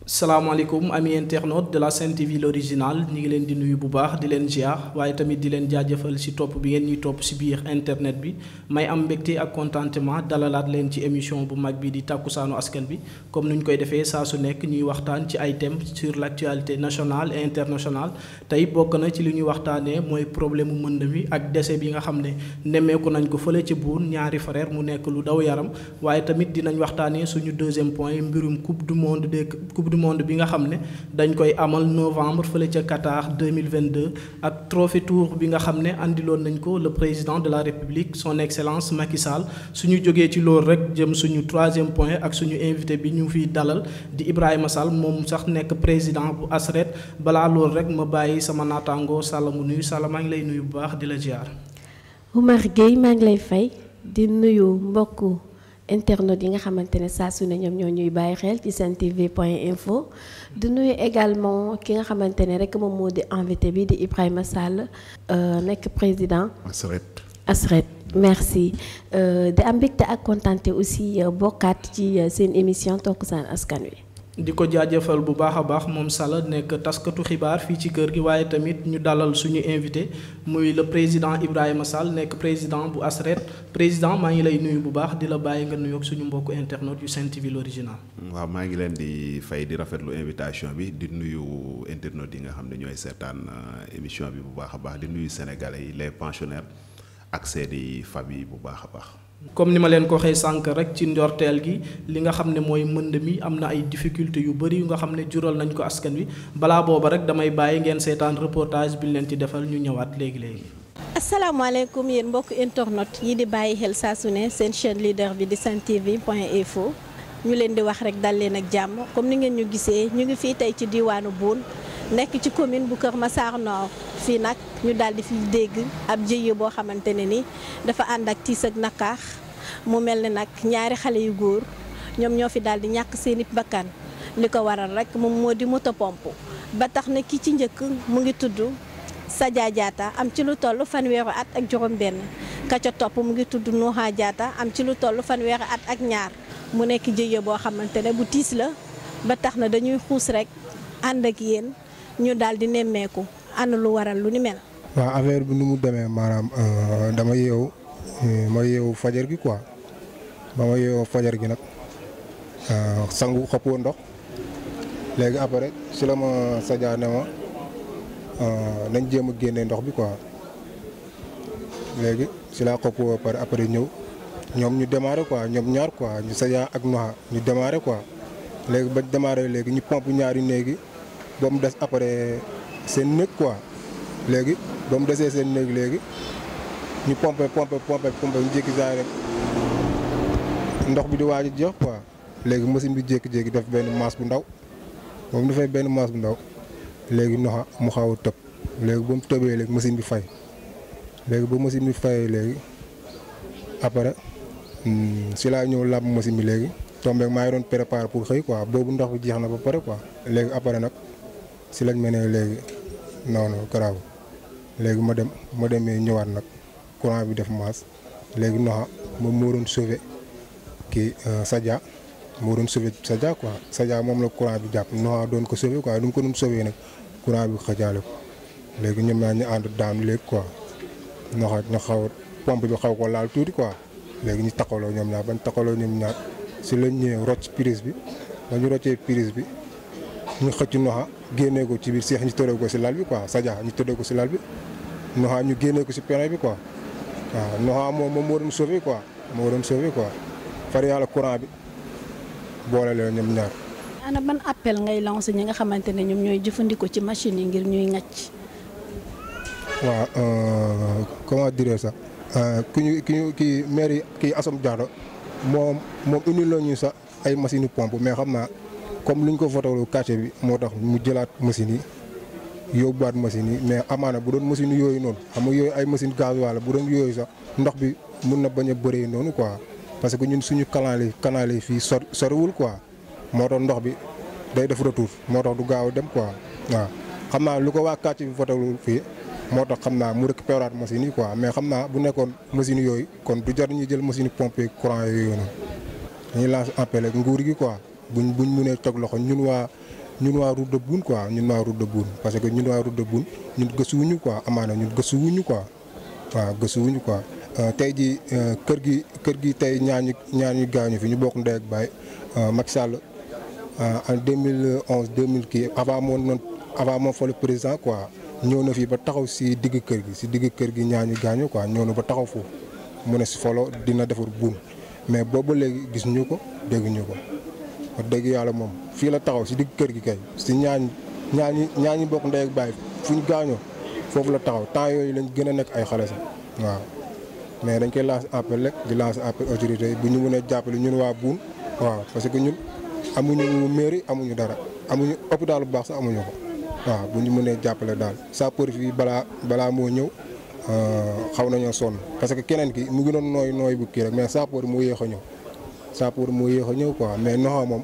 salaamaaleykum ami internaute de la Sen TV l'original ñi ngi leen di nuyu bu baax di leen ziar waaye tamit di leen jaajëfal ci topp bi ngeen ñuy topp ci biir internet bi may am mbégte ak contentement dalalaat leen ci émission bu mag bi di tàkkusaanu askan bi comme ni ñu koy defee saa su nekk ñuy waxtaan ci ay thèmes sur l'actualité nationale et internationale tey bokk na ci li ñuy waxtaanee mooy problème mu mënd mi ak décès bi nga xam ne nemmeeku nañ ko fële ci Buur ñaari frère mu nekk lu daw yaram waaye tamit dinañ waxtaanee suñu deuxième point mbirum coupe du monde bi nga xam ne dañ koy amal novembre fële ca Qatar 2022 ak trophée tour bi nga xam ne andiloon nañ ko le président de la République son excellence Macky Sall suñu jógee ci loolu rek jëm suñu troisième point ak suñu invité bi ñu fiy dalal di Ibrahima Sall moom sax nekk président bu ASRED balaa loolu rek ma bàyyi sama naataango Sall mu nuyu Sall maa ngi lay nuyu bu baax di la ziar. Oumar Gueye maa ngi lay fay di nuyu mbokku internet yi nga xamante ne saa su ne ñoom ñoo ñuy bàyyi xel ci sentv.info di nuyu également ki nga xamante ne rek moom moo di invité bi di Ibrahima Sall nekk président ASRED merci di am mbégte ak kontaante aussi bokkaat ci seen émission Takkusaanu Askan Wi. di ko jaajëfal bu baax a baax moom Sall nekk taskatu xibaar fii ci kër gi waaye tamit ñu dalal suñu invité muy le président Ibrahima Sall nekk président bu ASRED président maa ngi lay nuyu bu baax di la bàyyi nga nuyoog suñu mbokku internet yu Sen TV l'original. waaw maa ngi leen di fay di rafetlu invitation bi di nuyu internet yi nga xam ne ñooy seetaan émission bi bu baax a baax di nuyu sénégalais yi les pensionnaires ak seeni famille bu baax a baax. comme ni ma leen ko waxee sànq rek ci ndorteel gi li nga xam ne mooy mënd mi am na ay difficultés yu bëri yu nga xam ne jural nañ ko askan wi balaa booba rek damay bàyyi ngeen seetaan reportage bi leen ci defal ñu ñëwaat léegi-léegi. asalaamaaleykum yéen mbokk internet yi di bàyyi xel saa su ne seen chaîne leader bi di sentv.info ñu leen di wax rek dal leen ak jàmm comme ni ngeen ñu gisee ñu ngi fii tey ci diwaanu Boune nekk ci commune bu Kër Massar Nord fii nag ñu daal di fi dégg ab jëye boo xamante ne ni dafa ànd ak tiis ak nakaax mu mel ne nag ñaari xale yu góor ñoom ñoo fi daal di ñàkk seeni bakkan li ko waral rek moom moo di moto pompe ba tax na ki ci njëkk mu ngi tudd Sadia Diatta am ci lu toll fanweeri at ak juróom-benn ka ca topp mu ngi tudd Nouha Diatta am ci lu toll fanweeri at ak ñaar mu nekk jëye boo xamante ne bu tiis la ba tax na dañuy xuus rek ànd ak yéen ñu daal di nemmeeku ana lu waral lu ni mel. waaw affaire bi nu mu demee maanaam dama yeewu fajar gi quoi ba ma yeewoo fajar gi nag sangu xëppoo ndox léegi après si la ma Sadia ne ma nañ jéem a génnee ndox bi quoi léegi si laa xëppoo pare après ñëw ñoom ñu démarré quoi ñoom ñaar quoi ñu Sadia ak Nouha ñu démarré quoi léegi bañ démarré léegi ñu pompe ñaari néegi ba mu des après seen néeg quoi léegi ba mu desee seen néeg léegi ñu pompe ñu jékki saa rek ndox bi di waaj a jeex quoi léegi machine bi jékki-jékki def benn masse bu ndaw ba mu defee benn masse bu ndaw léegi Nouha mu xaw a tëb léegi ba mu tëbee léegi machine bi fay léegi ba machine bi fayee léegi après si laa ñëw làmb machine bi léegi tombeeg maa ngi doon préparé pour xëy quoi boobu ndox bi jeex na ba pare quoi léegi après nag si lañ ma ne léegi non garaaw léegi ma demee ñëwaat nag courant bi def masse léegi Nouha moom moo doon sauvé kii Sadia moo doon sauvé Sadia quoi Sadia moom la courant bi jàpp Nouha doon ko sauvé quoi du mu ko doon sauvé nag courant bi xëjaale ko léegi ñoom ñaar ñu ànd daanu léegi quoi Nouha ñu xaw pompe bi xaw ko laal tuuti quoi léegi ñu taxawloo ñoom ñaar bañ taxawloo ñoom ñaar si lañ ñëwee rocc prise bi ba ñu roccee prise bi ñu xëcc Nouha génnee ko ci biir seex ñu tëddee ko si lal bi quoi Sadia ñu tëddee ko si lal bi Nouha ñu génnee ko si pene bi quoi waaw Nouha moom moo doon sauvé quoi far yàlla courant bi boole leen ñoom ñaar. ana ban appel ngay lancé ñi nga xamante ne ñoom ñooy jëfandikoo ci machine yi ngir ñuy ŋàcc. waaw comment dire ça kii maire kii Assome Diallo moom indi la ñu sax ay machine pompe mais xam naa comme lu ñu ko fotoolu quartier bi moo tax mu jëlaat machine yi yóbbuwaat machine yi mais amaana bu doon machine yooyu noonu xam nga yooyu ay machine gasoil bu doon yooyu sax ndox bi mun na bañ a bëree noonu quoi parce que ñun suñu canal yi fii soriwul quoi moo tax ndox bi day def retour moo tax du gaaw a dem quoi waaw xam naa lu ko waa quartier bi fotoolu fii moo tax xam naa mu récupéraat machine yi quoi mais xam naa bu nekkoon machine yooyu kon du jar ñu jël machine pompe courant yooyu noonu dañuy lancer appel ak nguur gi quoi buñ mënee teg loxo ñun waa ñun waa route de Boune quoi ñun waa route de Boune parce que ñun waa route de Boune ñun gëstuwuñu quoi amaana ñun gëstuwuñu quoi waaw gëstuwuñu quoi tey jii kër gi tey ñaañu gaañu fi ñu bokk ndey ak baay Macky Sall en 2011 2000 kii avant moo fa le président quoi ñëw na fii ba taxaw si digg kër gi ñaañu gaañu quoi ñëw na ba taxaw foofu mu ne si folo dina defar Boune mais boobu léegi gis ñu ko dégguñu ko wax dëgg yàlla moom fii la taxaw si digg kër gi kay si ñaañi bokk ndey ak baay fu ñu gaañoo foofu la taxaw temps yooyu lañ gën a nekk ay xale sax waaw mais dañ koy lancer appel rek di lancer appel autorité yi bu ñu mënee jàppale ñun waa Boune waaw parce que ñun amuñu mairie amuñu dara amuñu hôpital bu baax sax amuñu ko waaw bu ñu mënee jàppale daal sapeur fii balaa moo ñëw xaw nañoo sonn parce que keneen ki mu ngi doon nooy bu kii rek mais sapeur moo yéex a ñëw quoi mais noxa moom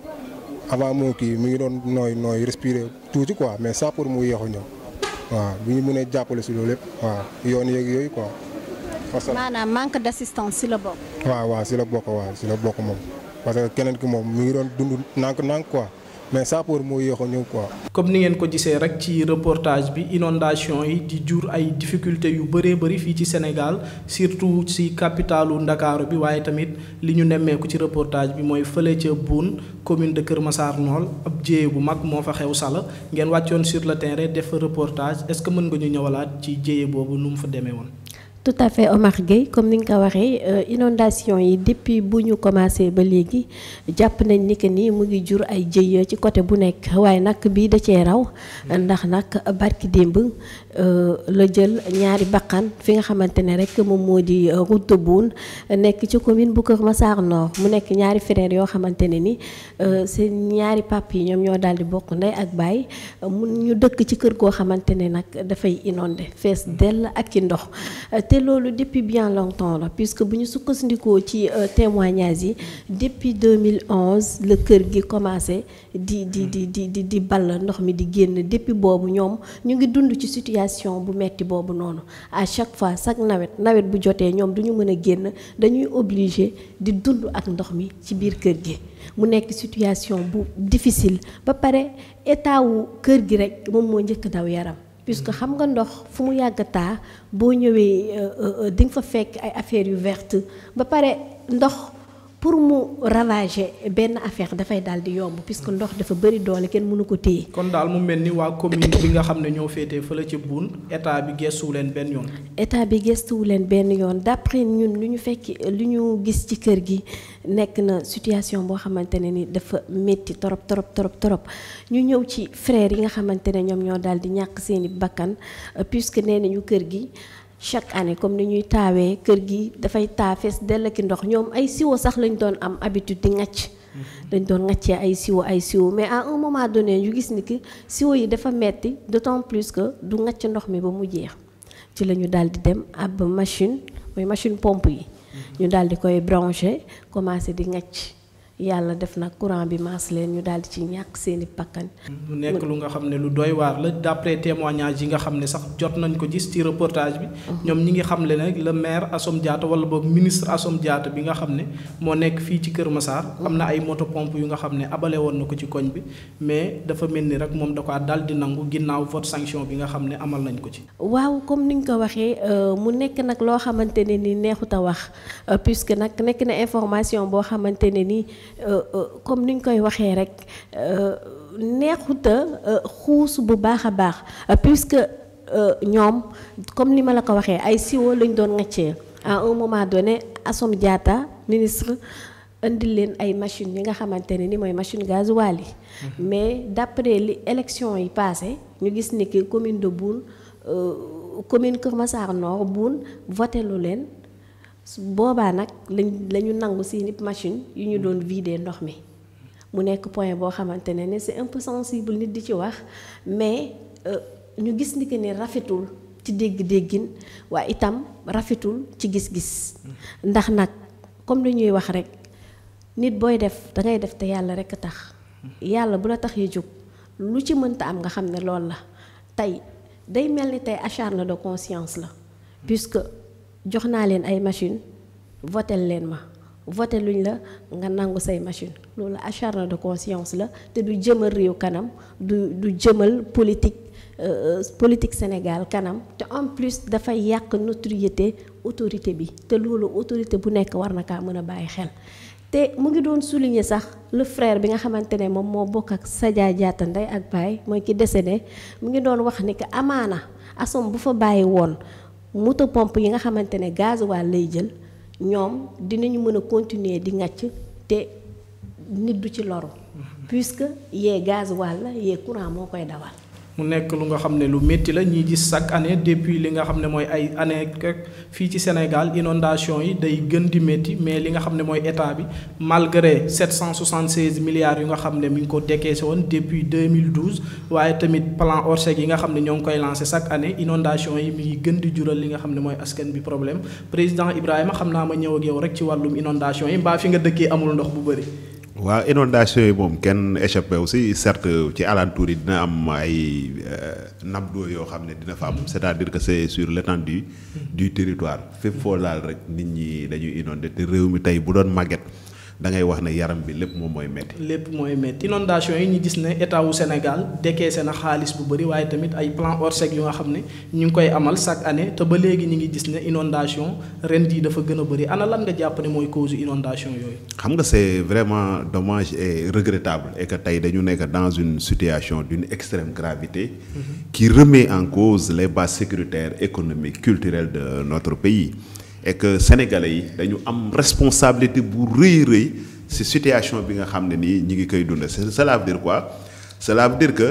avant moo kii mi ngi doon nooy respirer tuuti quoi mais sapeur moo yéex a ñëw waaw bu ñu mënee jàppale si loolu lépp waaw yoon yeeg yooyu quoi. maanaam manque d'assistance si la bokk. waaw si la bokk moom parce que keneen ki moom mi ngi doon dund nànk quoi mais sapeur moo yéex a ñëw quoi. comme ni ngeen ko gisee rek ci reportage bi inondation yi di jur ay difficultés yu bëree bëri fii ci Sénégal surtout ci capitalu Ndakaaru bi waaye tamit li ñu nemmeeku ci reportage bi mooy fële ca Boune commune de Kër Massar Nord ab jéye bu mag moo fa xew sala ngeen wàccoon sur le terrain def reportage est-ce que mën nga ñu ñëwalaat ci jéye boobu nu mu fa demee woon. tout à fait Omar Gueye comme ni nga ko waxee inondation yi depuis bu ñu commencé ba léegi jàpp nañ ni que ni mu ngi jur ay jëye ci côté bu nekk waaye nag bii da cee raw ndax nag barki démb la jël ñaari bakkan fi nga xamante ne rek moom moo di route de Boune nekk ci commune bu Kër Massar Nord mu nekk ñaari frères yoo xamante ne ni seen ñaari pap yi ñoom ñoo daal di bokk ndey ak baay ñu dëkk ci kër goo xamante ne nag dafay inondé fees dell ak ci ndox. te loolu depuis bien longtemps la puisque bu ñu sukkandikoo ci témoignage yi depuis 2011 la kër gi commencé di ball ndox mi di génn depuis boobu ñoom ñu ngi dund ci situation bu metti boobu noonu à chaque fois chaque nawet bu jotee ñoom du ñu mën a génn dañuy obligé di dund ak ndox mi ci biir kër gi mu nekk situation bu difficile ba pare état wu kër gi rek moom moo njëkk daw yaram. puisque xam nga ndox fu mu yàgg taa boo ñëwee di nga fa fekk ay affaires yu verte ba pare ndox pour mu ravager benn affaire dafay daal di yomb puisque ndox dafa bëri doole kenn mënu ko téye. kon daal mu mel ni waa commune bi nga xam ne ñoo féetee fële ci Boune état bi gëstuwu leen benn yoon. état bi gëstuwu leen benn yoon d'après ñun lu ñu fekk lu ñu gis ci kër gi nekk na situation boo xamante ne ni dafa métti trop ñu ñëw ci frères yi nga xamante ne ñoom ñoo daal di ñàkk seeni bakkan puisque nee nañu kër gi. chaque année comme ni ñuy taawee kër gi dafay taa fees dell ki ndox ñoom ay siwo sax lañ doon am habitude di ŋacc dañ doon ŋaccee ay siwo mais à un moment donné ñu gis ni que siwo yi dafa metti d'autant plus que du ŋacc ndox mi ba mu jeex ci la ñu daal di dem ab machine mooy machine pompe yi ñu daal di koy branché commencé di ŋacc yàlla def na courant bi maas leen ñu daal di ci ñàkk seeni bakkan. mu nekk lu nga xam ne lu doy waar la d'après témoignage yi nga xam ne sax jot nañ ko gis ci reportage bi. ñoom ñi ngi xam le nag le maire Assome Diatta wala boog ministre Assome Diatta bi nga xam ne moo nekk fii ci Kër Massar. am na ay moto pompe yu nga xam ne abale woon na ko ci koñ bi mais dafa mel ni rek moom da ko daal di nangu ginnaaw vote sanction bi nga xam ne amal nañ ko ci. waaw comme ni nga ko waxee mu nekk nag loo xamante ne ni neexut a wax puisque nag nekk na information boo xamante ne ni. comme ni ñu koy waxee rek neexuta xuus bu baax a baax puisque ñoom comme ni ma la ko waxee ay siwo lañ doon ŋaccee à un moment donné Assome Diatta ministre indil leen ay machines yi nga xamante ne ni mooy machine gasoil yi mais d'après li élection yi passé ñu gis ni que commune de Boune commune Kër Massar Nord Boune voté lu leen boobaa nag lañu nangu seeni machine yu ñu doon vider ndox mi mu nekk point boo xamante ne ne c'est un peu sensible nit di ci wax mais ñu gis ni que ne rafetul ci dégg-déggin waaye itam rafetul ci gis-gis ndax nag comme li ñuy wax rek nit booy def dangay def te yàlla rekk a tax yàlla bu la tax yi jóg lu ci mënta am nga xam ne loolu la tey day mel ni tey acharnement de conscience la puisque jox naa leen ay machine votel leen ma voté luñ la nga nangu say machine loolu acharnement de conscience la te du jëmal réew kanam du jëmal politique Sénégal kanam te en plus dafay yàq notoriété autorité bi te loolu autorité bu nekk war na kaa mën a bàyyi xel. te mu ngi doon souligner sax le frère bi nga xamante ne moom moo bokk ak Sadia Diatta ndey ak baay mooy ki décédé mu ngi doon wax ni que amaana Assome bu fa bàyyi woon moto pompe yi nga xamante ne gasoil lay jël ñoom dinañu mën a continuer di ngàcc te nit du ci loru puisque yee gasoil la yee courant moo koy dawal. mu nekk lu nga xam ne lu métti la ñuy gis chaque année depuis li nga xam ne mooy ay année fii ci Sénégal inondation yi day gën di métti mais li nga xam ne mooy état bi malgré 776 milliards yu nga xam ne mi ngi ko décaissé woon depuis 2012 waaye tamit plan Orsec yi nga xam ne ñoo ngi koy lancé chaque année inondation yi mi ngi gën di jural li nga xam ne mooy askan bi problème président Ibrahima xam naa ma ñëw ak yow rek ci wàllum inondation yi mbaa fi nga dëkkee amul ndox bu bëri. waaw inondation yi moom kenn échappé aussi certes ci alentour yi dina am ay nappe d'eau yoo xam ne dina fa am c'est-à-dire que c'est sur l'étendue du territoire fépp foo laal rek nit ñi dañuy inondé te réew mi tey bu doon màgget da ngay wax ne yaram bi lépp moom mooy métti. lépp mooy métti inondation yi ñu gis ne état wu Sénégal décaissé na xaalis bu bëri waaye tamit ay plan Orsec yu nga xam ne ñu ngi koy amal chaque année te ba léegi ñu ngi gis ne inondation ren jii dafa gën a bëri ana lan nga jàpp ne mooy cause inondation yooyu. xam nga c'est vraiment dommage et regrettable et que tey dañu nekk dans une situation d'une extrême gravité qui remet en cause les bases sécuritaires économiques culturelles de notre pays. Et que sénégalais yi dañu am responsabilité bu rëy ci situation bi nga xam ne nii ñi ngi koy dund cela veut dire quoi cela veut dire que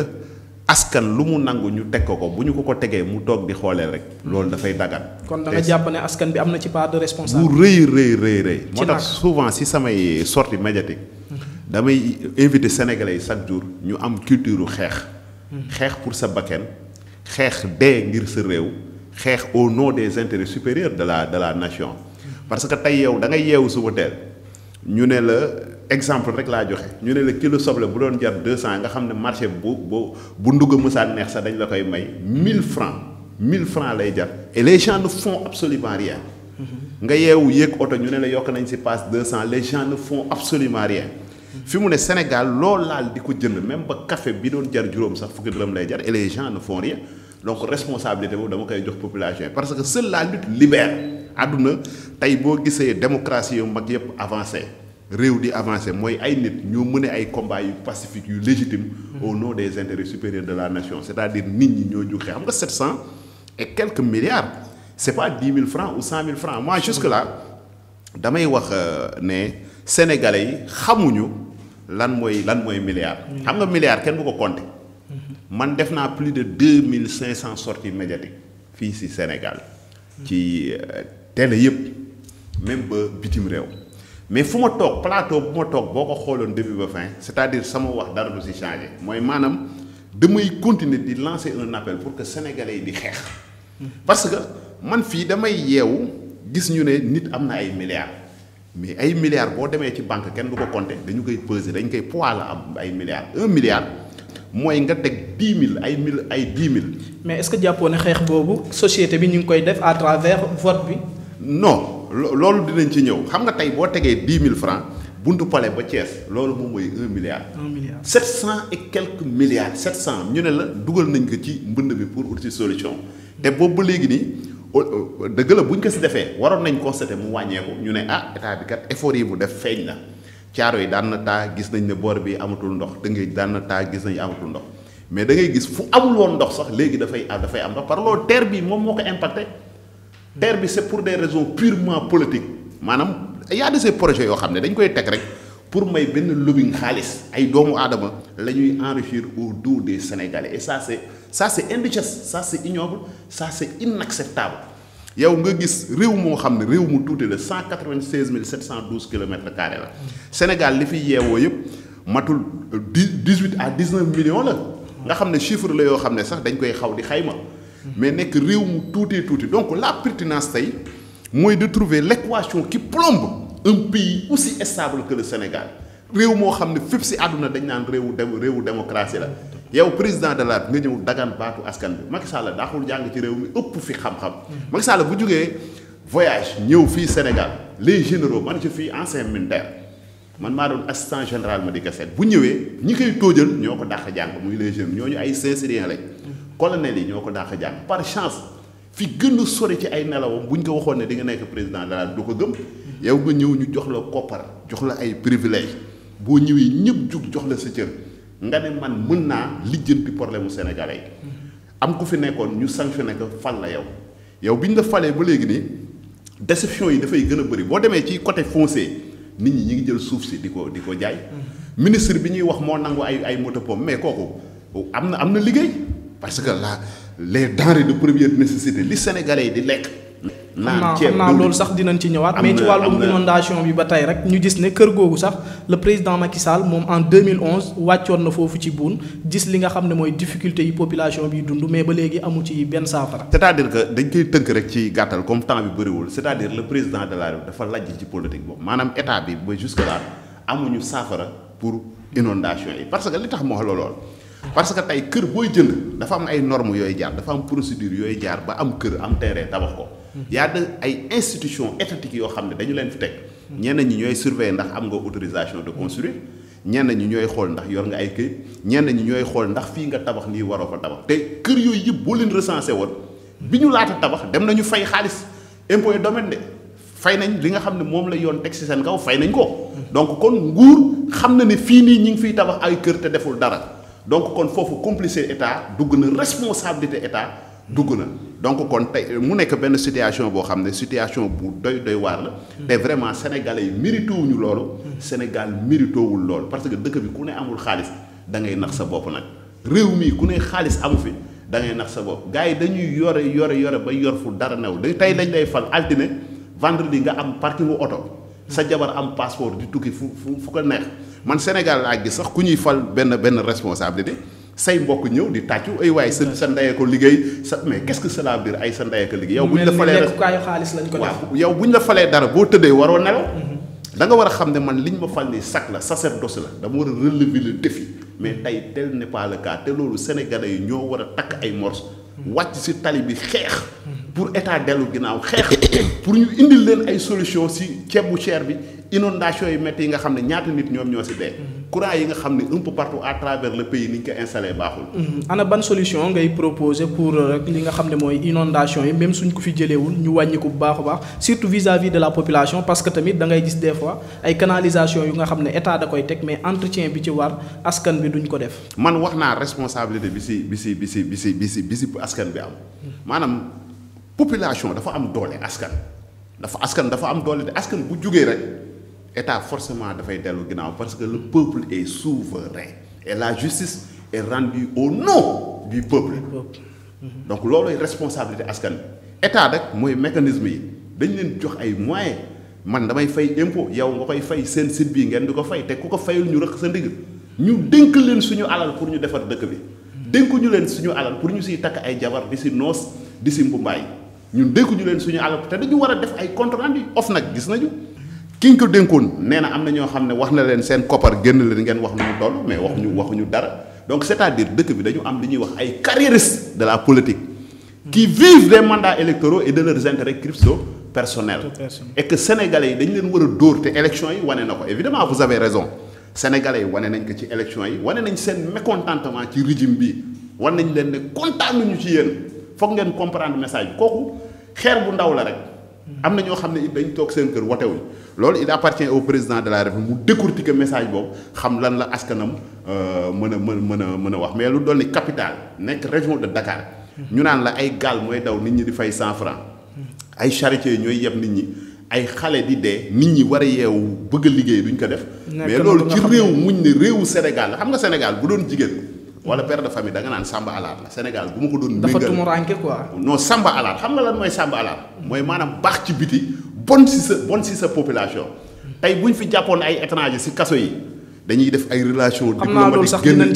askan lu mu nangu ñu teg ko bu ñu ko tegee mu toog di xoolee rek loolu dafay dagan. kon da nga jàpp ne askan bi am na ci part de responsabilité. bu rëy moo tax souvent ci samay sortie médiatique damay invité sénégalais yi chaque jour ñu am culture xeex pour sa bakkan xeex dee ngir sa réew. xeex au nom des intérêts supérieurs de la nation parce que tey yow da ngay yeewu suba teel ñu ne la exemple rek laa joxe ñu ne la kilo soble bu doon jar 200 nga xam ne marché bu ndugg mësaan neex sax dañ la koy may 1000 francs lay jar et les gens ne font absolument rien nga yeewu yéeg oto ñu ne la yokk nañ ci passe 200 les gens ne font absolument rien fi mu ne Sénégal loolu laal di ko jënd même ba café bi doon jar juróom sax fukki dërëm lay jar et les gens ne font rien donc responsabilité boobu dama koy jox population parce que seule la lutte libère àdduna tey boo gisee démocratie yu mag yëpp avancé réew di avancé mooy ay nit ñoo mëne ay combats yu pacifiques yu légitimes au nom des intérêts supérieurs de la nation c'est-à-dire nit ñi ñoo juxee xam nga 700 et quelques milliards c'est pas 10 000 francs ou 100 000 francs moi jusque là damay wax ne sénégalais yi xamuñu lan mooy milliard xam nga milliard kenn du ko compter man def naa plus de 2500 sorties médiatiques fii ci Sénégal ci télé yëpp même ba bitim réew mais fu ma toog plateau bu ma toog boo ko xooloon début ba fin c'est-à-dire sama wax dara du ci changer mooy maanaam damay continuer di lancer un appel pour que sénégalais yi di xeex parce que man fii damay yeewu gis ñu ne nit am na ay milliards mais ay milliards boo demee ci banque kenn du ko compter dañu koy peser dañ koy poids la am ay milliards 1 milliard mooy nga teg 10 000 ay 10 000. mais est-ce que jàppoo ne xeex boobu société bi ñu ngi koy def à travers vote bi. non loolu dinañ ci ñëw xam nga tey boo tegee 10 000 francs buntu palais ba Thiès loolu moom mooy 1 milliard. 1 milliard 700 et quelques milliards 700 ñu ne la dugal nañ ko ci mbënd bi pour ut ci solution te boobu ba léegi nii dëgg la buñ ko si defee waroon nañ constater mu wàññeeku ñu ne état bi kat effort yi bu def feeñ na. caaro yi daan na taa gis nañ ne boor bi amatul ndox Tëngéej daan na taa gis nañ amatul ndox mais da ngay gis fu amul woon ndox sax léegi dafay am ndox par loolu terre bi moom moo ko impacté terre bi c'est pour des raisons purement politiques maanaam y a de ces projets yoo xam ne dañ koy teg rek pour may benn lobbying xaalis ay doomu aadama la ñuy enrichir au dos des Sénégalais et ça c'est indigeste ça c'est ignoble ça c'est inacceptable yow nga gis réew moo xam ne réew mu tuuti la 196 712 kilomètres carrés la Sénégal li fi yeewoo yëpp matul 18 à 19 millions la nga xam ne chiffre la yoo xam ne sax dañ koy xaw di xayma mais nekk réew mu tuuti donc la pertinence tey mooy de trouver l'équation qui plombe un pays aussi stable que le Sénégal réew moo xam ne fépp si àdduna dañ naan réewu démocratie la yow président de la nga ñëw dagan baatu askan bi Macky Sall daaxul jàng ci réew mi ëpp fi xam-xam Macky Sall bu jógee voyage ñëw fii Sénégal les généraux man je suis ancien militaire man maa doon assistant général Madické Seck bu ñëwee ñi koy tóojal ñoo ko dàq jàng muy les jeunes ñooñu ay Saint-Cyrien lañ colonel yi ñoo ko dàq jàng par chance fi gën a sori ci ay nelawam buñ ko waxoon ne di nga nekk président de la du ko gëm yow nga ñëw ñu jox la koppar jox la ay privilèges boo ñëwee ñëpp jug jox la sa cër nga ne man mën naa lijjanti problème mu sénégalais yi am ku fi nekkoon ñu sanctionné ko fal la yow bi ñu la falee ba léegi nii déception yi dafay gën a bëri boo demee ci côté foncier nit ñi ngi jël suuf si di ko jaay ministre bi ñuy wax moo nangu ay moto pompe mais kooku am na liggéey parce que là les denrées de première nécessité li sénégalais yi di lekk. naan ceeb xam naa loolu sax dinañ ci ñëwaat. mais ci wàllum inondation bi ba tey rek ñu gis ne kër googu sax le président Macky Sall moom en 2011 wàccoon na foofu ci buun gis li nga xam ne mooy difficulté yi population bi dund mais ba léegi amu ci benn saafara. c'est-à-dire que dañ koy tënk rek ci gàttal comme temps bi bëriwul c'est-à-dire le président de la République dafa lajj ci politique boobu maanaam état bi ba jusque là amuñu saafara pour inondation yi parce que li tax moo wax lool. parce que tey kër booy jënd dafa am ay normes yooyu jaar dafa am procédure yooyu jaar ba am kër am terrain tabax ko. y a ay institutions étatiques yoo xam ne dañu leen fi teg. ñenn ñi ñooy surveiller ndax am nga autorisation de construire ñenn ñi ñooy xool ndax yor nga ay këyit ñenn ñi ñooy xool ndax fii nga tabax nii waroo fa tabax te kër yooyu yëpp boo leen recensé woon bi ñu laata tabax dem nañu fay xaalis impôt et domaine de fay nañ li nga xam ne moom la yoon teg ci seen kaw fay nañ ko. donc kon nguur xam na ne fii nii ñi ngi fiy tabax ay kër te deful dara. donc kon foofu complicité état dugg na responsabilité état dugg na donc kon tey mu nekk benn situation boo xam ne situation bu doy waar la te vraiment sénégalais yi mérité wuñu loolu Sénégal mérité wul loolu parce que dëkk bi ku ne amul xaalis da ngay nax sa bopp nag réew mi ku ne xaalis amu fi da ngay nax sa bopp gars yi dañuy yore ba yor fu dara new tey lañ lay fal altine vendredi nga am parking oto sa jabar am passeport di tukki fu ko neex man Sénégal laa gis sax ku ñuy fal benn responsabilité say mbokk ñëw di tàccu ay waaye sa ndey ko liggéey mais qu'est-ce que cela veut dire ay sa ndey ko liggéey. yow bu ñu la falee xaalis lañ ko def. waaw yow bu ñu la falee dara boo tëddee waroo nelaw. da nga war a xam ne man liñ ma fal ni sac la sacerdoce la dama war a relever le défi mais tey tel n'est pas le cas te loolu sénégalais yi ñoo war a takk ay morse wàcc si tali bi xeex. pour état dellu ginnaaw xeex pour ñu indil leen ay solution si ceeb bu cher bi inondation yi métti yi nga xam ne ñaata nit ñoom ñoo si dee. courant yi nga xam ne un peu partout à travers le pays ni ñu ko installé baaxul. ana ban solution ngay proposer pour rek li nga xam ne mooy inondation yi même suñ ko fi jëleewul ñu wàññi ko bu baax a baax surtout vis-à-vis de la population parce que tamit da ngay gis des fois ay canalisation yu nga xam ne état da koy teg mais entretien bi ci war askan bi duñ ko def. man wax naa responsabilité bi si askan bi am maanaam population dafa am doole askan dafa am doole te askan bu jugee rek. État forcément dafay dellu ginnaaw parce que le peuple est souverain et la justice est rendue au nom du peuple donc loolooy responsabilité askan bi état rek mooy mécanisme yi dañ leen jox ay moyens man damay fay impôt yow nga koy fay seen site bii ngeen di ko fay te ku ko fayul ñu rëq sa ndigg ñu dénk leen suñu alal pour ñu defar dëkk bi dénkuñu leen suñu alal pour ñu siy takk ay jabar di si noos di si mbumbaay ñun dénkuñu leen suñu alal te dañu war a def ay compte rendu of nag gis nañu ki nga ko dénkoon nee na am na ñoo xam ne wax na leen seen koppar génn leen ngeen wax nu mu toll mais waxuñu dara donc c'est-à-dire dëkk bi dañu am li ñuy wax ay carriéristes de la politique qui vivent des mandats électoraux et de leurs intérêts crypto-personnels et que sénégalais yi dañu leen war a dóor te élection yi wane na ko évidemment vous avez raison sénégalais yi wane nañ ko ci élection yi wane nañ seen mécontentement ci régime bi wane nañ leen ne kontaanuñu ci yéen foog ngeen comprendre message bi kooku xeer bu ndaw la rek am na ñoo xam ne dañ toog seen kër wotewuñ loolu il appartient au président de la République mu décortiquer message boobu xam lan la askanam mën a wax mais lu doon ni capitale nekk région de Dakar ñu naan la ay gaal mooy daw nit ñi di fay 100 francs ay charretier ñooy yeb nit ñi ay xale di dee nit ñi war a yeewu bëgg a liggéey duñ ko def mais loolu ci réew muñ ne réewu Sénégal la xam nga Sénégal bu doon jigéen wala père de famille da nga naan Samba Alaar la Sénégal bu ma ko doon dafa tumuranke quoi non Samba Alaar xam nga lan mooy Samba Alaar mooy maanaam baax ci biti bon si sa population tey bu ñu fi jàppoon ay étrangers si kaso yi dañuy def ay relations diplomatiques génn leen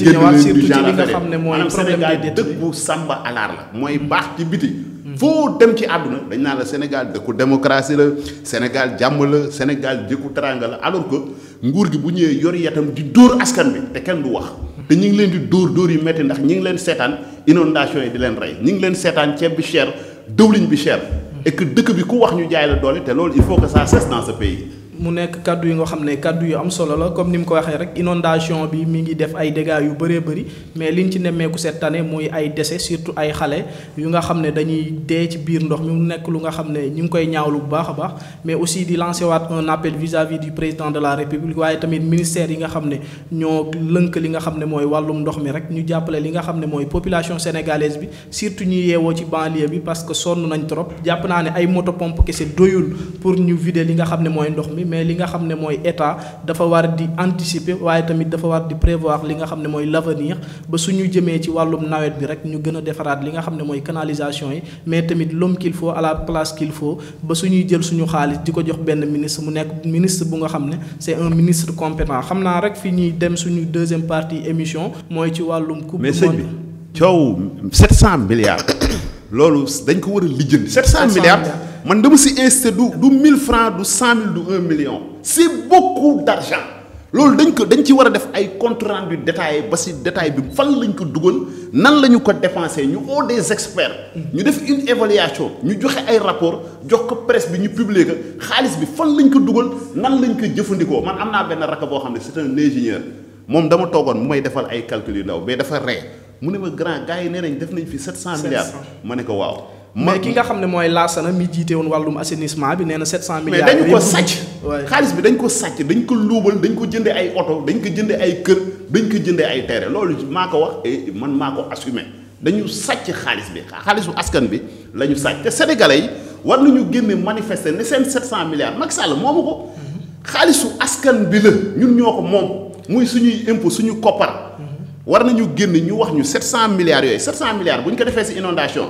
du genre affaire maanaam Sénégal dëkk bu Samba Alaar la mooy baax ci biti foo dem ci àdduna dañ naan la Sénégal dëkku démocratie la Sénégal jàmm la Sénégal jëkku teranga la alors que nguur gi bu ñëwee yor yatam di dóor askan bi te kenn du wax te ñu ngi leen di dóor yu metti ndax ñi ngi leen seetaan inondation yi di leen rey ñi ngi leen seetaan ceeb bi cher dëwliñ bi cher et que dëkk bi ku wax ñu jaay la doole te loolu il faut que ça cesse dans ce pays. mu nekk kaddu yi nga xam ne kaddu yu am solo la comme ni mu ko waxee rek inondation bi mi ngi def ay dégâts yu bëree bëri mais liñ ci nemmeeku cette année mooy ay décès surtout ay xale yu nga xam ne dañuy dee ci biir ndox mi mu nekk lu nga xam ne ñu ngi koy ñaawlu bu baax a baax mais aussi di lancer waat un appel vis-à-vis du président de la République waaye tamit ministère yi nga xam ne ñoo lënk li nga xam ne mooy wàllum ndox mi rek ñu jàppale li nga xam ne mooy population sénégalaise bi surtout ñuy yeewoo ci banlieue bi parce que sonn nañ trop jàpp naa ne ay moto pompe kese doyul pour ñu vider li nga xam ne mooy ndox mi mais li nga xam ne mooy état dafa war di anticiper waaye tamit dafa war di prévoir li nga xam ne mooy l'avenir ba suñu jëmee ci wàllum nawet bi rek ñu gën a defaraat li nga xam ne mooy canalisation yi mais tamit l'homme qu'il faut à la place qu'il faut ba suñuy jël suñu xaalis di ko jox benn ministre mu nekk ministre bu nga xam ne c'est un ministre compétent xam naa rek fi ñuy dem suñu deuxième partie émission mooy ci wàllum coupe mais du sëñ monde bi coow 700 milliards loolu dañ ko war a lijjanti 700 milliards man dama si insisté du 1000 francs du 100 000 du 1 million c'est beaucoup d'argent loolu dañ ci war a def ay compte rendu détaillé ba si détail bi fan lañ ko dugal nan la ñu ko dépensé ñu oo des experts ñu def une évaluation ñu joxe ay rapport jox ko presse bi ñu publier ko xaalis bi fan lañ ko dugal nan lañ ko jëfandikoo man am naa benn rakk boo xam ne c'est un ingénieur moom dama toogoon mu may defal ay calcul yu ndaw mais dafa ree mu ne ma grand gars yi nee nañ def nañ fi 700 milliards ma ne ko waaw. mais ki nga xam ne mooy Lassana mi jiite woon wàllum assainissement bi nee na 700 milliards. mais dañu ko sàcc. xaalis bi dañ ko sàcc dañ ko luubal dañ ko jëndee ay oto dañ ko jëndee ay kër dañ ko jëndee ay terrain loolu maa ko wax et man maa ko assumé dañu sàcc xaalis bi xaalisu askan bi la ñu sàcc te sénégalais yi war nañu génne manifester ne seen 700 milliards Macky Sall moomu ko. xaalisu askan bi la ñun ñoo ko moom muy suñuy impôt suñu koppar. war nañu génn ñu wax ñu 700 milliards yooyu 700 milliards bu ñu ko defee ci inondation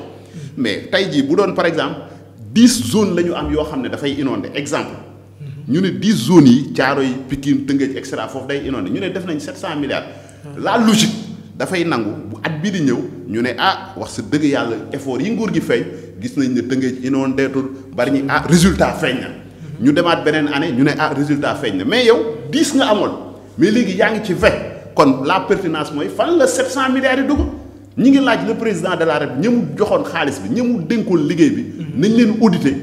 mais tey jii bu doon par exemple 10 zones la ñu am yoo xam ne dafay inondé exemple ñu ne 10 zones yi Thiaroye Pikine Tëngéej et cetera foofu day inondé ñu ne def nañ 700 milliards. la logique dafay nangu bu at bii di ñëw ñu ne wax sa dëgg yàlla effort yi nguur gi fay gis nañ ne Tëngéej inondétul bari ñi résultat feeñ na. ñu demaat beneen année ñu ne résultat feeñ na mais yow 10 nga amoon mais léegi yaa ngi ci 20. kon la pertinence mooy fan la 700 milliards yi dugg ñi ngi laaj le président de la République ñi mu joxoon xaalis bi ñi mu dénkoon liggéey bi nañ leen auditer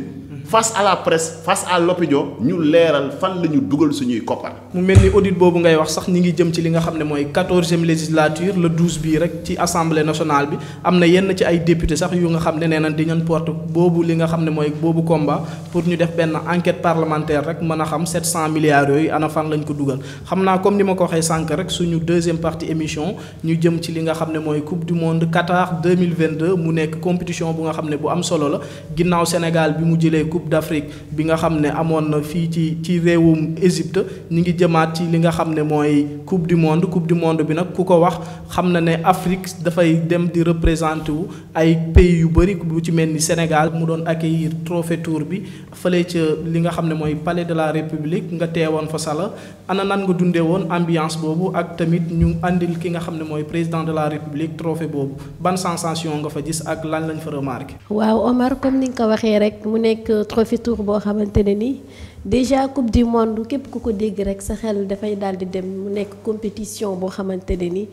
face à la presse face à l'opinion ñu leeral fan la ñu dugal suñuy koppar. mu mel ni audit boobu ngay wax sax ñi ngi jëm ci li nga xam ne mooy 14e législature le 12 bii rek ci assemblée nationale bi am na yenn ci ay député sax yu nga xam ne nee na dinañ porte boobu li nga xam ne mooy boobu combat pour ñu def benn enquête parlementaire rek mën a xam 700 milliards yooyu ana fan lañ ko dugal xam naa comme ni ma ko waxee sànq rek suñu deuxième partie émission ñu jëm ci li nga xam ne mooy coupe du monde Qatar 2022 mu nekk compétition bu nga xam ne bu am solo la ginnaaw Sénégal bi mu jëlee coupe d'Afrique bi nga xam ne amoon na fii ci réewum Égypte ñi ngi jëmaat ci li nga xam ne mooy coupe du monde bi nag ku ko wax xam na ne Afrique dafay dem di représenter wu ay pays yu bëri bu ci mel ni Sénégal mu doon accueillir trophée tour bi fële ca li nga xam ne mooy palais de la République nga teewoon fa sala ana nan nga dundee woon ambiance boobu ak tamit ñu andil ki nga xam ne mooy président de la République trophée boobu ban sensation nga fa gis ak lan lañ fa remarqué. waaw Omar comme ni nga ko waxee rek mu nekk trophée tour boo xamante ne ni déjà coupe du monde képp ku ko dégg rek sa xel dafay daal di dem mu nekk compétition boo xamante ne ni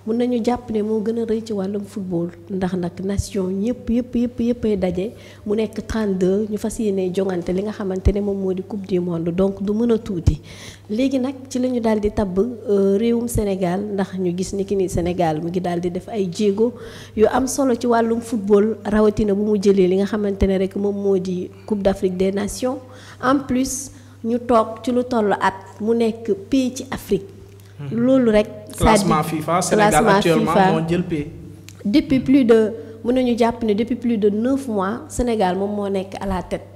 mun nañu jàpp ne moo gën a rëy ci wàllum football ndax nag nation yëpp ay daje mu nekk 32 ñu fas yéene jongante li nga xamante ne moom moo di coupe du monde donc du mën a tuuti léegi nag ci la ñu daal di tabb réewum Sénégal ndax ñu gis ni ki ni Sénégal mu ngi daal di def ay jéego yu am solo ci wàllum football rawatina bu mu jëlee li nga xamante ne rek moom moo di coupe d'Afrique des Nations en plus ñu toog ci lu toll at mu nekk pays ci Afrique. loolu rek. classement FIFA Sénégal actuellement moo jël pays. depuis plus de mën nañu jàpp ne depuis plus de 9 mois Sénégal moom moo nekk à la tête.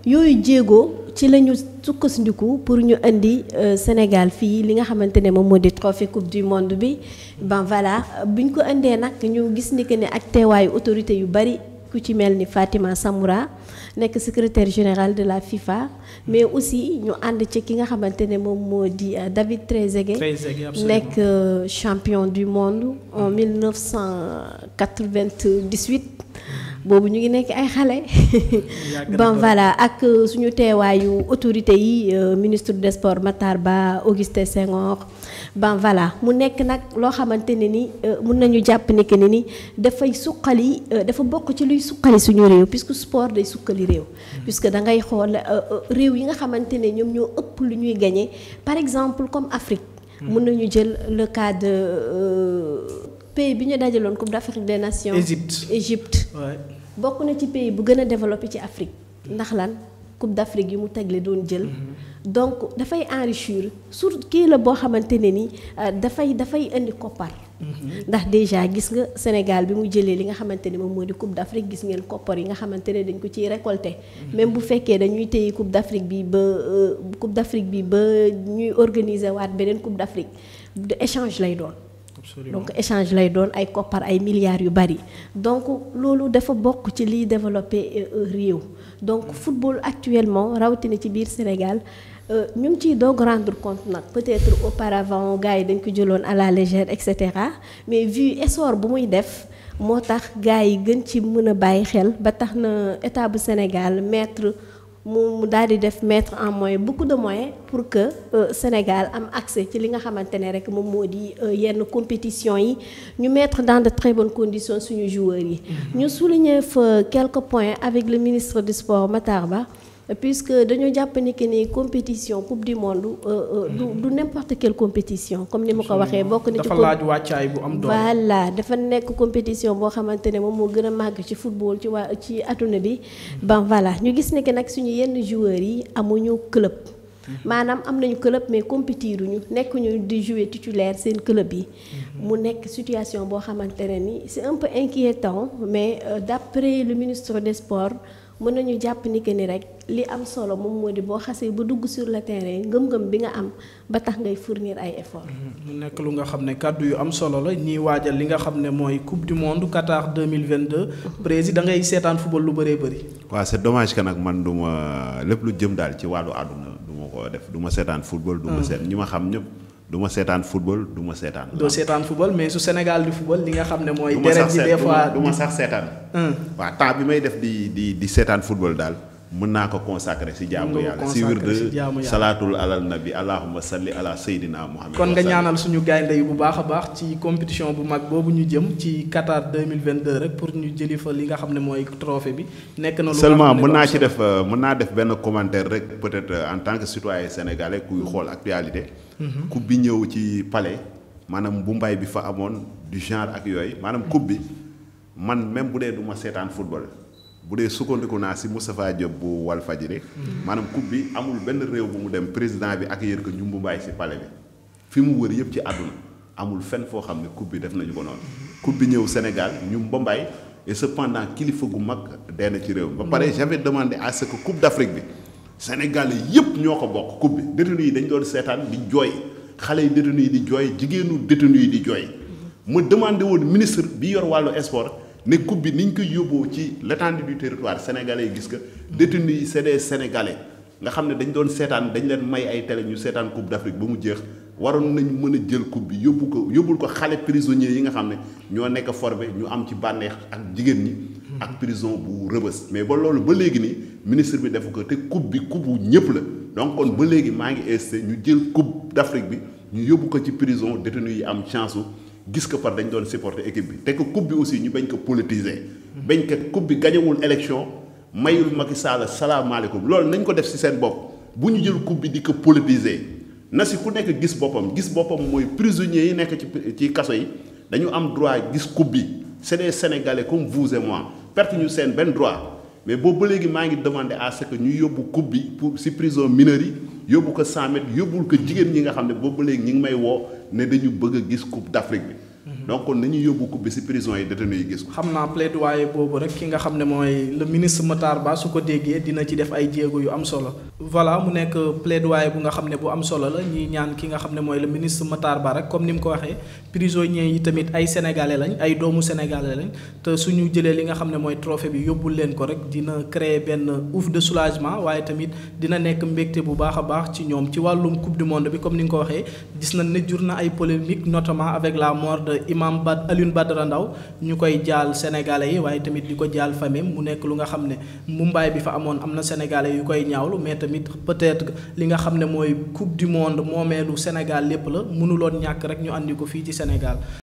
yooyu jéego ci la ñu sukkandiku pour ñu indi Sénégal fii li nga xamante ne moom moo di trophée coupe du monde bi ben voilà buñ ko indee nag ñu gis ni que ne ak teewaayu autorité yu bari ku ci mel ni Fatima Samoura nekk secrétaire général de la FIFA mais aussi ñu ànd ci ki nga xamante ne moom moo di David Trezeguet nekk champion du monde en 1998 boobu ñu ngi nekk ay xale bon voilà ak suñu teewaayu autorité yi ministre des sports Matar Ba Augustin Senghor ben voilà mu nekk nag loo xamante ne ni mun nañu jàpp ne que ni dafay suqali dafa bokk ci luy suqali suñu réew puisque sport day suqali réew. puisque da ngay xool réew yi nga xamante ne ñoom ñoo ëpp lu ñuy gagné par exemple comme Afrique. mun nañu jël le cas de pays bi ñu dajaloon Coupe d'Afrique des Nations. Égypte. bokk na ci pays bu gën a développé ci Afrique ndax lan Coupe d'Afrique yi mu tegle doon jël. donc dafay enrichir surtout kii la boo xamante ne ni dafay indi koppar. ndax déjà gis nga Sénégal bi mu jëlee li nga xamante ne moom moo di Coupe d'Afrique gis ngeen koppar yi nga xamante ne dañ ko ciy récolter. même bu fekkee dañuy téye Coupe d'Afrique bi ba ñuy organiser waat beneen Coupe d'Afrique de échange lay doon. donc échange lay doon ay koppar ay milliards yu bari donc loolu dafa bokk ci liy développer réew donc football actuellement rawatina ci biir Sénégal ñu ngi ciy doog rendre compte nag peut-être auparavant gars yi dañ ko jëloon à la légère et cetera mais vu essor bu muy def moo tax gars yi gën ci mën a bàyyi xel ba tax na état bu Sénégal mu daal di def mettre en moyen beaucoup de moyens pour que Sénégal am accès ci li nga xamante ne rek moom moo di yenn compétition yi ñu mettre dans de très bonnes conditions suñu joueurs yi. ñu souligner fa quelques points avec le ministre du sport Matar Ba puisque dañoo jàpp ni que ni compétition coupe du monde du n'importe quelle compétition comme ni ma ko waxee bokk na ci dafa laaj wàccaay bu am doole. voilà dafa nekk compétition boo xamante ne moom moo gën a màgg ci football ci adduna bi ben voilà ñu gis ne que nag suñu yenn joueurs yi amuñu club maanaam am nañu club mais compétiruñu nekkuñu di jouer titulaire seen club yi mu nekk situation boo xamante ne ni c'est un peu inquiétant mais d'après le ministre des sports mën nañu jàpp ni que ni rek li am solo moom moo di boo xasee ba dugg sur le terrain ngëm-ngëm bi nga am ba tax ngay fournir ay efforts. mu nekk lu nga xam ne kàddu yu am solo la ñiy waajal li nga xam ne mooy coupe du monde Qatar 2022. président da ngay seetaan football lu bëree bëri. waaw c'est dommage que nag man du ma lépp lu jëm daal ci wàllu àdduna du ma ko def du ma seetaan football. du ma seet ñi ma xam ñëpp. du ma seetaan football du ma seetaan. doo seetaan football mais su Sénégal di football li nga xam ne mooy. deret ji des fois du ma sax seetaan. waaw temps bi may def di seetaan football daal mën naa ko consacrer si jaamu yàlla. si wirde salaatul alal nabi allahumma salli ala sayyidina muhammad. kon nga ñaanal suñu gaynde yi bu baax a baax ci compétition bu mag boobu ñu jëm ci Qatar 2022 rek pour ñu jëli fa li nga xam ne mooy trophée bi. nekk na lu seulement mën naa ci def mën naa def benn commentaire rek peut-être en tant que citoyen sénégalais kuy xool actualité. coupe bi ñëw ci palais maanaam bu mbay bi fa amoon du genre ak yooyu maanaam coupe bi man même bu dee du ma seetaan football bu dee sukkandiku naa si Moustapha Diop bu Walfadjri maanaam coupe bi amul benn réew bu mu dem président bi accueillir ko njumbu mbaay si palais bi fi mu wër yëpp ci àdduna amul fenn foo xam ne coupe bi def nañu ko noonu. coupe bi ñëw Sénégal njumbu mbaay et cependant kilifa gu mag dee na ci réew mi. ba pare j'avais demandé à ce que coupe d'Afrique bi. Sénégalais yëpp ñoo ko bokk coupe bi détenu yi dañ doon seetaan di jooy xale yi détenu yi di jooy jigéenu détenu yi di jooy ma demandé woon ministre bi yor wàllu sport ne coupe bi niñ koy yóbboo ci l'étendue du territoire sénégalais yi gis que détenu yi c'est des sénégalais nga xam ne dañ doon seetaan dañ leen may ay télé ñu seetaan coupe d'Afrique ba mu jeex waroon nañ mën a jël coupe bi yóbbul ko xale prisonniers yi nga xam ne ñoo nekk formé ñu am ci bànneex ak jigéen ñi ak prison bu Rebeuss mais ba loolu ba léegi nii ministre bi def ko te coupe bi coupe bu ñëpp la donc kon ba léegi maa ngi insisté ñu jël coupe d'Afrique bi ñu yóbbu ko ci prison détenu yi am chance gis ko par dañ doon supporter équipe bi te que coupe bi aussi ñu bañ ko politiser. bañ ko coupe bi gañewul élection mayul Macky Sall salaamaaleykum loolu nañ ko def ci seen bopp bu ñu jël coupe bi di ko politiser na si ku nekk gis boppam mooy prisonniers yi nekk ci kaso yi dañu am droit gis coupe bi c'est des Sénégalais comme vous et moi. perte ñu seen benn droit mais boobu ba léegi maa ngi demandé à ce que ñu yóbbu coupe bi pour si prison mineure yi yóbbu ko 100 mètres yóbbul ko jigéen ñi nga xam ne boobu ba léegi ñi ngi may woo ne dañu bëgg a gis coupe d'Afrique bi. donc kon nañu yóbbu coupe bi si prison yi détenu yi gis ko. xam naa plaidoyer boobu rek ki nga xam ne mooy le ministre Matar Ba su ko déggee dina ci def ay jéego yu am solo. voilà mu nekk plaidoyer bu nga xam ne bu am solo la ñuy ñaan ki nga xam ne mooy le ministre Matar Ba rek comme ni mu ko waxee prisonniers yi tamit ay sénégalais lañ ay doomu sénégalais lañ te suñu jëlee li nga xam ne mooy trophée bi yóbbul leen ko rek dina créer benn ouf de soulagement waaye tamit dina nekk mbégte bu baax a baax ci ñoom ci wàllum coupe du monde bi comme ni nga ko waxee gis nañ ne jur na ay polémique notamment avec la mort de imam Alioune Badara Ndao ñu koy jaal sénégalais yi waaye tamit di ko jaal famille mu nekk lu nga xam ne mumbaay bi fa amoon am na sénégalais yu koy ñaawlu mais tamit peut-être li nga xam ne mooy coupe du monde moomeelu Sénégal lépp la mënuloon ñàkk rek ñu andi ko fii ci Sénégal.